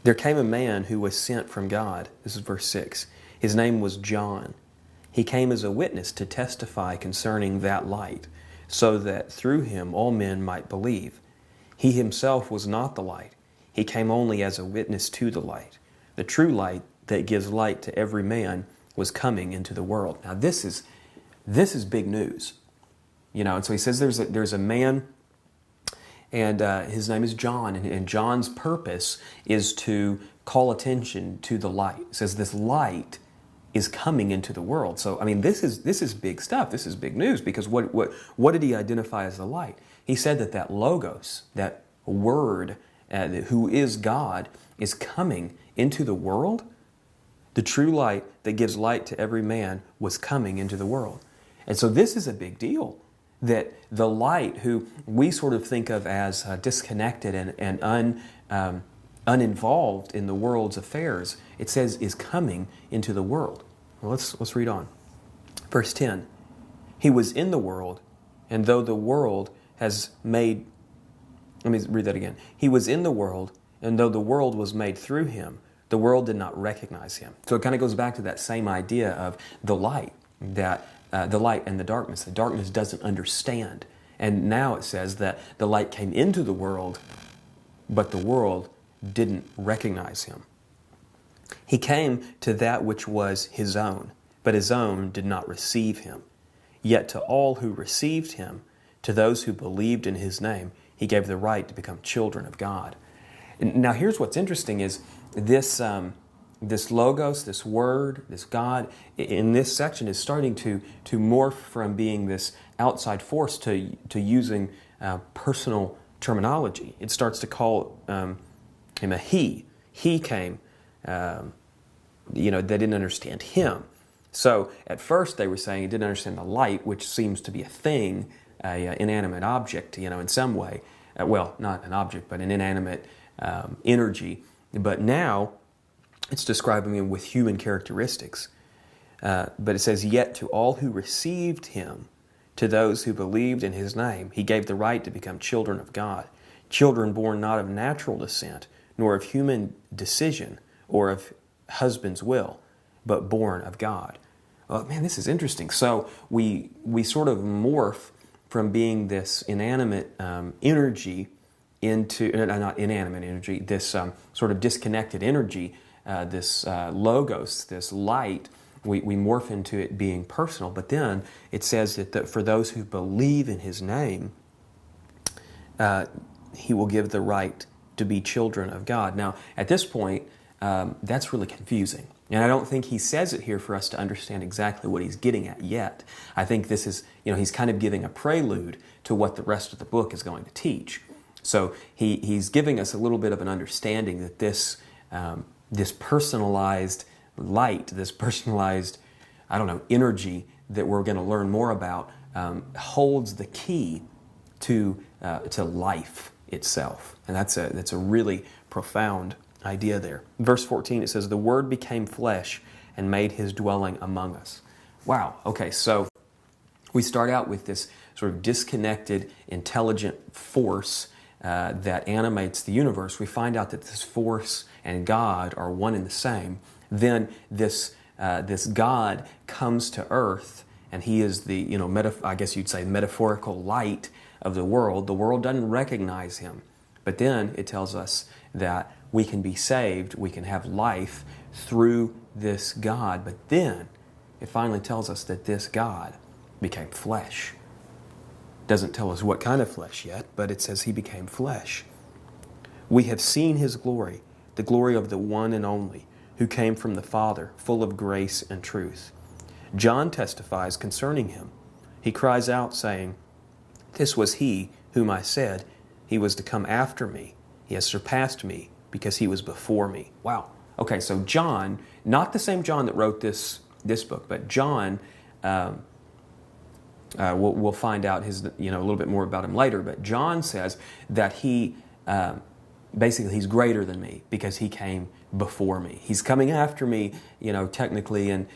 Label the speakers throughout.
Speaker 1: There came a man who was sent from God. This is verse 6. His name was John. He came as a witness to testify concerning that light, so that through him all men might believe. He himself was not the light. He came only as a witness to the light. The true light that gives light to every man was coming into the world. Now this is big news. And so he says there's a man, and his name is John, and John's purpose is to call attention to the light. It says this light is coming into the world. So this is big stuff. This is big news, because what did he identify as the light? He said that Logos, that Word, who is God, is coming into the world. The true light that gives light to every man was coming into the world. And so this is a big deal, that the light, who we sort of think of as disconnected and uninvolved in the world's affairs, it says is coming into the world. Well, let's read on. Verse 10. He was in the world, and though the world has made... Let me read that again. He was in the world, and though the world was made through him, the world did not recognize him. So it kind of goes back to that same idea of the light, that the light and the darkness. The darkness doesn't understand. And now it says that the light came into the world, but the world didn't recognize him. He came to that which was his own, but his own did not receive him. Yet to all who received him, to those who believed in his name, he gave the right to become children of God. Now here's what's interesting is this Logos, this Word, this God, in this section is starting to morph from being this outside force to using personal terminology. It starts to call him a he. He came, they didn't understand him. So at first they were saying he didn't understand the light, which seems to be a thing, an inanimate object, in some way. Well, not an object, but an inanimate energy. But now it's describing him with human characteristics. But it says, yet to all who received him, to those who believed in his name, he gave the right to become children of God. Children born not of natural descent, nor of human decision, or of husband's will, but born of God. Oh, man, this is interesting. So we sort of morph from being this inanimate energy into, not inanimate energy, this sort of disconnected energy, this Logos, this light, we morph into it being personal. But then it says that for those who believe in his name, he will give the right to be children of God. Now, at this point, that's really confusing. And I don't think he says it here for us to understand exactly what he's getting at yet. I think this is, he's kind of giving a prelude to what the rest of the book is going to teach. So he's giving us a little bit of an understanding that this personalized light, this personalized, energy that we're going to learn more about, holds the key to life itself. And that's a really profound idea there. Verse 14, it says, the Word became flesh and made his dwelling among us. Wow, okay, so we start out with this sort of disconnected, intelligent force that animates the universe. We find out that this force and God are one and the same. Then this God comes to earth, and he is the, I guess you'd say metaphorical light of the world. The world doesn't recognize him. But then it tells us that we can be saved, we can have life through this God. But then it finally tells us that this God became flesh. Doesn't tell us what kind of flesh yet, but it says he became flesh. We have seen his glory, the glory of the one and only, who came from the Father, full of grace and truth. John testifies concerning him. He cries out, saying, this was he whom I said, he was to come after me. He has surpassed me, because he was before me. Wow. Okay, so John, not the same John that wrote this book, but John, we'll find out a little bit more about him later, but John says that he, basically he's greater than me because he came before me. He's coming after me, technically in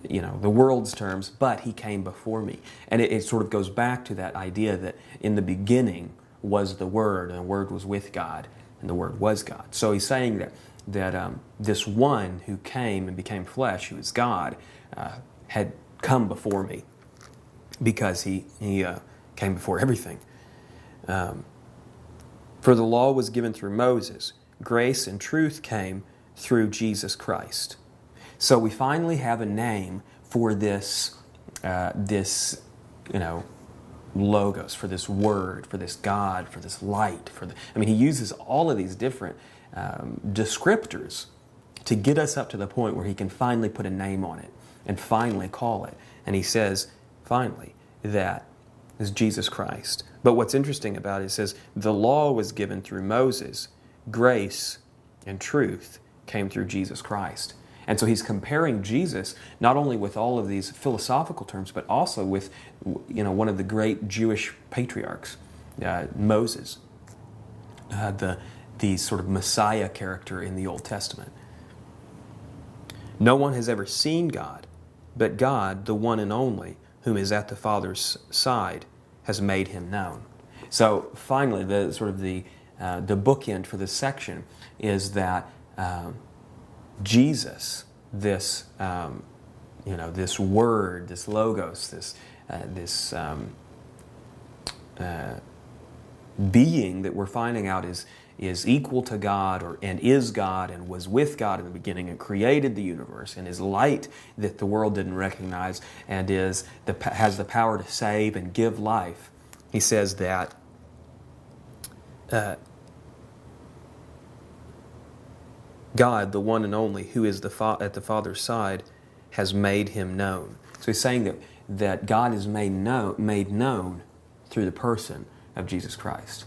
Speaker 1: the world's terms, but he came before me. And it sort of goes back to that idea that in the beginning was the Word, and the Word was with God, and the Word was God. So he's saying that this one who came and became flesh, who is God, had come before me because he came before everything. For the law was given through Moses. Grace and truth came through Jesus Christ. So we finally have a name for this logos, for this word, for this God, for this light. He uses all of these different descriptors to get us up to the point where he can finally put a name on it and finally call it. And he says, finally, that is Jesus Christ. But what's interesting about it says, the law was given through Moses. Grace and truth came through Jesus Christ. And so he's comparing Jesus not only with all of these philosophical terms, but also with one of the great Jewish patriarchs, Moses, the sort of Messiah character in the Old Testament. No one has ever seen God, but God, the one and only, whom is at the Father's side, has made him known. So finally, the bookend for this section is that Jesus, this this word, this logos, this being that we're finding out is equal to God and is God and was with God in the beginning and created the universe and is light that the world didn't recognize and has the power to save and give life. He says that God, the one and only, who is at the Father's side, has made him known. So he's saying that God is made known through the person of Jesus Christ.